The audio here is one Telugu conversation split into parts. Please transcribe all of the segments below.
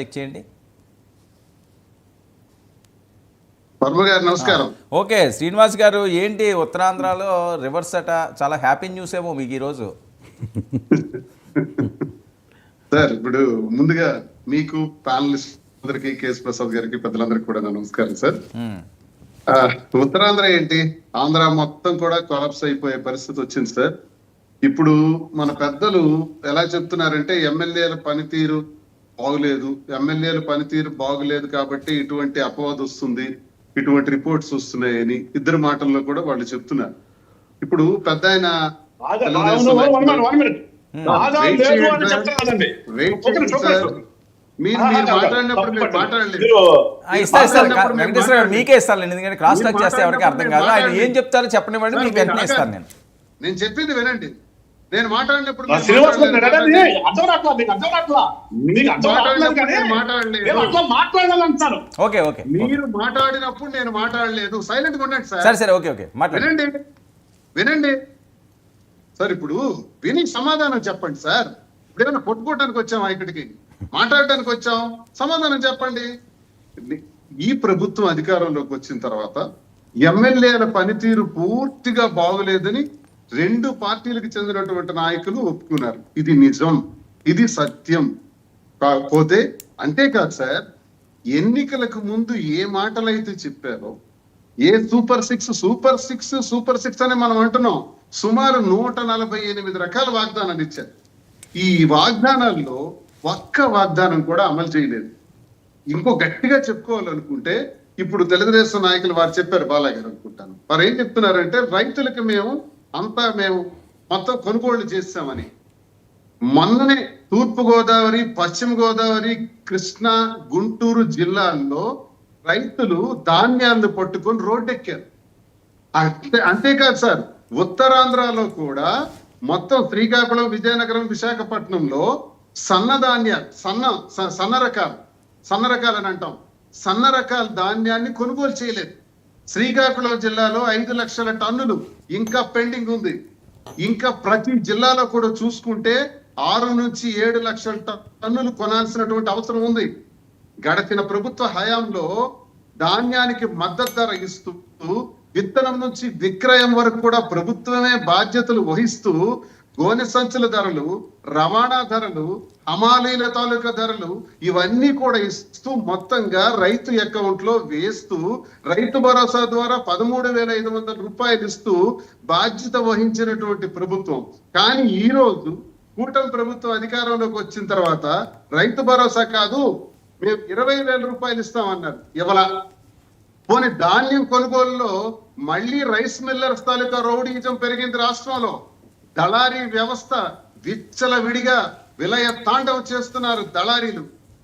చెక్ చేయండి. వర్మ గారు నమస్కారం. ఓకే శ్రీనివాస్ గారు, ఏంటి ఉత్తరాంధ్రలో రివర్స్ అట, చాలా హ్యాపీ న్యూస్ ఏమో మీకు ఈరోజు. సార్ ఇప్పుడు ముందుగా మీకు ప్యానలిస్ట్ అందరికి, కేఎస్ ప్రసాద్ గారికి, పెద్దలందరికీ కూడా నమస్కారం సార్. ఉత్తరాంధ్ర ఏంటి, ఆంధ్ర మొత్తం కూడా కొలాప్స్ అయిపోయే పరిస్థితి వచ్చింది సార్. ఇప్పుడు మన పెద్దలు ఎలా చెప్తున్నారంటే ఎమ్మెల్యేల పనితీరు బాగులేదు కాబట్టి ఇటువంటి అపవాదం వస్తుంది, ఇటువంటి రిపోర్ట్స్ వస్తున్నాయని ఇద్దరు మాటల్లో కూడా వాళ్ళు చెప్తున్నారు. ఇప్పుడు పెద్ద ఆయన మీకే ఇస్తాను, ఎందుకంటే క్రాస్ టాక్ చేస్తే ఎవరికి అర్థం కాదు. ఆయన ఏం చెప్తారో చెప్పనివ్వండి, మీకు వెంటనే ఇస్తాను. నేను చెప్పింది వినండి. నేను మాట్లాడినప్పుడు మీరు మాట్లాడినప్పుడు నేను మాట్లాడలేదు, సైలెంట్ గా ఉండండి సార్. సరే ఓకే ఓకే వినండి సార్. ఇప్పుడు విని సమాధానం చెప్పండి సార్. ఇప్పుడు ఏమైనా కొట్టుకోవడానికి వచ్చామా ఇక్కడికి? మాట్లాడటానికి వచ్చాం, సమాధానం చెప్పండి. ఈ ప్రభుత్వం అధికారంలోకి వచ్చిన తర్వాత ఎమ్మెల్యేల పనితీరు పూర్తిగా బాగులేదని రెండు పార్టీలకు చెందినటువంటి నాయకులు ఒప్పుకున్నారు. ఇది నిజం, ఇది సత్యం. కాకపోతే అంతేకాదు సార్, ఎన్నికలకు ముందు ఏ మాటలైతే చెప్పారో, ఏ సూపర్ సిక్స్ అని మనం అంటున్నాం, సుమారు 148 రకాల వాగ్దానాలు ఇచ్చారు. ఈ వాగ్దానాల్లో ఒక్క వాగ్దానం కూడా అమలు చేయలేదు. ఇంకో గట్టిగా చెప్పుకోవాలనుకుంటే ఇప్పుడు తెలుగుదేశం నాయకులు వారు చెప్పారు, బాలయ్య గారు అనుకుంటాను, వారు ఏం చెప్తున్నారంటే రైతులకు మేము మొత్తం కొనుగోళ్లు చేస్తామని. మొన్ననే తూర్పు గోదావరి, పశ్చిమ గోదావరి, కృష్ణా, గుంటూరు జిల్లాల్లో రైతులు ధాన్యాన్ని పట్టుకొని రోడ్డెక్కారు. అంతేకాదు సార్, ఉత్తరాంధ్రలో కూడా మొత్తం శ్రీకాకుళం, విజయనగరం, విశాఖపట్నంలో సన్న రకాలు అని అంటాం, సన్న రకాల ధాన్యాన్ని కొనుగోలు చేయలేదు. శ్రీకాకుళం జిల్లాలో 5 లక్షల టన్నులు ఇంకా పెండింగ్ ఉంది. ఇంకా ప్రతి జిల్లాలో కూడా చూసుకుంటే 6 నుంచి 7 లక్షల టన్నులు కొనాల్సినటువంటి అవసరం ఉంది. గడిచిన ప్రభుత్వ హయాంలో ధాన్యానికి మద్దతు ధర ఇస్తూ, విత్తనం నుంచి విక్రయం వరకు కూడా ప్రభుత్వమే బాధ్యతలు వహిస్తూ, గోనె సంచుల ధరలు, రవాణా ధరలు, హమాలీల తాలూకా ధరలు ఇవన్నీ కూడా ఇస్తూ మొత్తంగా రైతు అకౌంట్ లో వేస్తూ, రైతు భరోసా ద్వారా 13,500 రూపాయలు ఇస్తూ బాధ్యత వహించినటువంటి ప్రభుత్వం. కానీ ఈ రోజు కూటమి ప్రభుత్వం అధికారంలోకి వచ్చిన తర్వాత రైతు భరోసా కాదు, మేము 20,000 రూపాయలు ఇస్తామన్నారు. ఇవాళ పోనీ ధాన్యం కొనుగోలులో మళ్ళీ రైస్ మిల్లర్స్ తాలూకా రౌడీజం పెరిగింది రాష్ట్రంలో. దళారీ వ్యవస్థ విచ్చలవిడిగా విలయ తాండవం చేస్తున్నారు దళారీలు.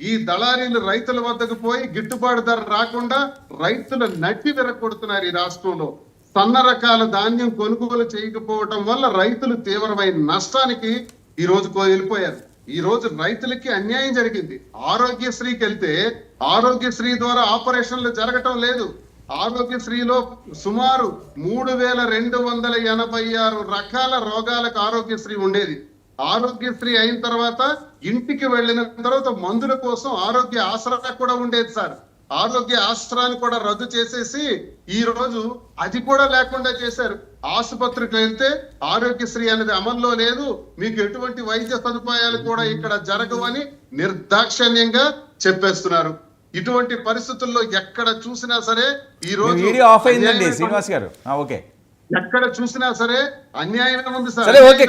ఈ దళారీలు రైతుల వద్దకు పోయి గిట్టుబాటు ధర రాకుండా రైతుల నడ్డి విరగొడుతున్నారు ఈ రాష్ట్రంలో. సన్న రకాల ధాన్యం కొనుగోలు చేయకపోవటం వల్ల రైతులు తీవ్రమైన నష్టానికి ఈ రోజు వెళ్ళిపోయారు. ఈ రోజు రైతులకి అన్యాయం జరిగింది. ఆరోగ్యశ్రీకి వెళ్తే ఆరోగ్యశ్రీ ద్వారా ఆపరేషన్లు జరగటం లేదు. ఆరోగ్యశ్రీలో సుమారు 3,286 రకాల రోగాలకు ఆరోగ్యశ్రీ ఉండేది. ఆరోగ్యశ్రీ అయిన తర్వాత ఇంటికి వెళ్ళిన తర్వాత మందుల కోసం ఆరోగ్య ఆసరా కూడా ఉండేది సార్. ఆరోగ్య ఆసరాన్ని కూడా రద్దు చేసేసి ఈ రోజు అది కూడా లేకుండా చేశారు. ఆసుపత్రికి వెళ్తే ఆరోగ్యశ్రీ అనేది అమల్లో లేదు, మీకు ఎటువంటి వైద్య సదుపాయాలు కూడా ఇక్కడ జరగవని నిర్దాక్షణ్యంగా చెప్పేస్తున్నారు. ఇటువంటి పరిస్థితుల్లో ఎక్కడ చూసినా సరే ఈ రోజు వీడియో ఆఫ్ అయిందండి శ్రీనివాస్ గారు. ఓకే, ఎక్కడ చూసినా సరే అన్యాయం ఉంది సార్. సరే ఓకే,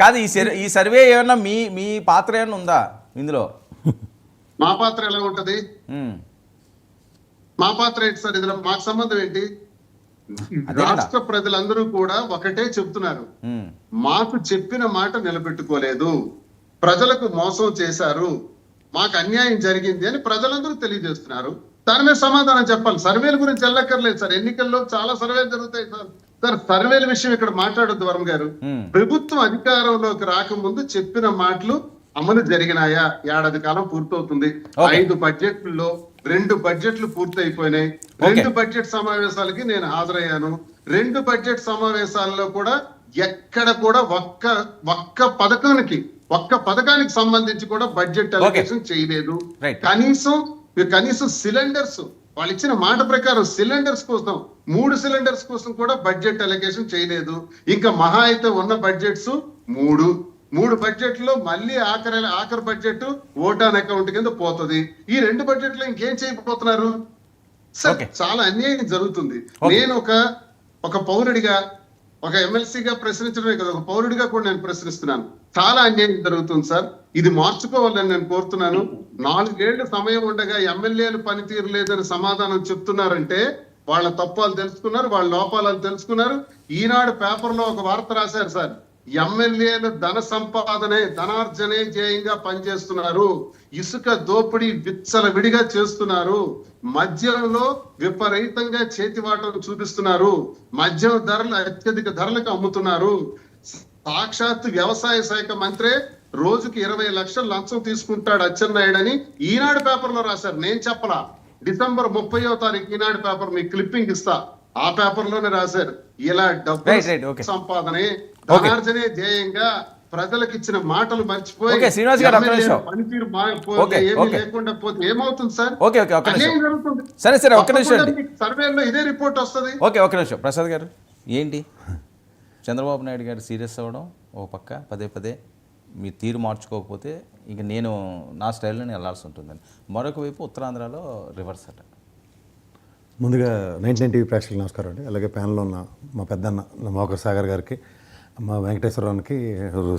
కాదు ఈ సర్వే ఏమన్నా మీ పాత్ర ఏమన్నా ఉందా ఇందులో? మా పాత్ర ఎలా ఉంటది? మా పాత్ర ఏంటి సార్ ఇందులో? మాకు సంబంధం ఏంటి? రాష్ట్ర ప్రజలందరూ కూడా ఒకటే చెప్తున్నారు, మాకు చెప్పిన మాట నిలబెట్టుకోలేదు, ప్రజలకు మోసం చేశారు, మాకు అన్యాయం జరిగింది అని ప్రజలందరూ తెలియజేస్తున్నారు. దాని మీద సమాధానం చెప్పాలి. సర్వేల గురించి వెళ్ళక్కర్లేదు సార్, ఎన్నికల్లో చాలా సర్వేలు జరుగుతాయి సార్. సర్వేల విషయం ఇక్కడ మాట్లాడొద్దు వర్మ గారు. ప్రభుత్వం అధికారంలోకి రాకముందు చెప్పిన మాటలు అమలు జరిగినాయా? ఏడాది కాలం పూర్తవుతుంది. 5 బడ్జెట్లలో 2 బడ్జెట్లు పూర్తి అయిపోయినాయి. 2 బడ్జెట్ సమావేశాలకి నేను హాజరయ్యాను. 2 బడ్జెట్ సమావేశాల్లో కూడా ఎక్కడ కూడా ఒక్క పథకానికి ఒక్క పథకానికి సంబంధించి కూడా బడ్జెట్ అలొకేషన్ చేయలేదు. Right. కనీసం సిలిండర్స్ వాళ్ళు ఇచ్చిన మాట ప్రకారం సిలిండర్స్ కోసం 3 సిలిండర్స్ కోసం కూడా బడ్జెట్ అలొకేషన్ చేయలేదు. ఇంకా మహా అయితే ఉన్న బడ్జెట్స్ మూడు బడ్జెట్లో మళ్ళీ ఆఖరి బడ్జెట్ ఓటాన్ అకౌంట్ కింద పోతుంది. ఈ 2 బడ్జెట్లో ఇంకేం చేయకపోతున్నారు సార్? Okay. చాలా అన్యాయం జరుగుతుంది. నేను ఒక పౌరుడిగా, ఒక ఎమ్మెల్సీగా ప్రశ్నించడమే కదా, ఒక పౌరుడిగా కూడా నేను ప్రశ్నిస్తున్నాను. చాలా అన్యాయం జరుగుతుంది సార్. ఇది మార్చుకోవాలని నేను కోరుతున్నాను. 4 ఏళ్ల సమయం ఉండగా ఎమ్మెల్యేలు పనితీరు లేదని సమాధానం చెప్తున్నారంటే వాళ్ళ తప్పాలు తెలుసుకున్నారు, వాళ్ళ లోపాలను తెలుసుకున్నారు. ఈనాడు పేపర్లో ఒక వార్త రాశారు సార్, ఎమ్మెల్యేలు ధనార్జనే ధ్యేయంగా పనిచేస్తున్నారు, ఇసుక దోపిడీ విచ్చలవిడిగా చేస్తున్నారు, మద్యంలో విపరీతంగా చేతివాటం చూపిస్తున్నారు, మద్యం ధరలు అత్యధిక ధరలకు అమ్ముతున్నారు. సాక్షాత్ వ్యవసాయ శాఖ మంత్రే రోజుకి 20 లక్షలు లంచం తీసుకుంటాడు అచ్చెన్నాయుడు అని ఈనాడు పేపర్ లో రాశారు. నేను చెప్పలా, December 30వ తారీఖు ఈనాడు పేపర్ మీకు క్లిప్పింగ్ ఇస్తా, ఆ పేపర్ లోనే రాశారు. ఇలా డబ్బు సంపాదనే ధనార్జనే ధ్యేయంగా ప్రజలకు ఇచ్చిన మాటలు మర్చిపోయి పనితీరు ఏమీ లేకుండా పోతే ఏమవుతుంది సార్? జరుగుతుంది. సరే ఒక్క నిమిషం. సర్వేలో ఇదే రిపోర్ట్ వస్తుంది. ఒక్క నిమిషం. ప్రసాద్ గారు, ఏంటి చంద్రబాబు నాయుడు గారు సీరియస్ అవ్వడం ఒక పక్క, పదే మీ తీరు మార్చుకోకపోతే ఇక నేను నా స్టైల్లోనే వెళ్ళాల్సి ఉంటుందని, మరొక వైపు ఉత్తరాంధ్రలో రివర్స్ అట. ముందుగా 99 టీవీ ప్రేక్షకులకు నమస్కారం అండి. అలాగే ప్యానల్లో ఉన్న మా పెద్దన్న మోకర్ సాగర్ గారికి, మా వెంకటేశ్వరరావుకి,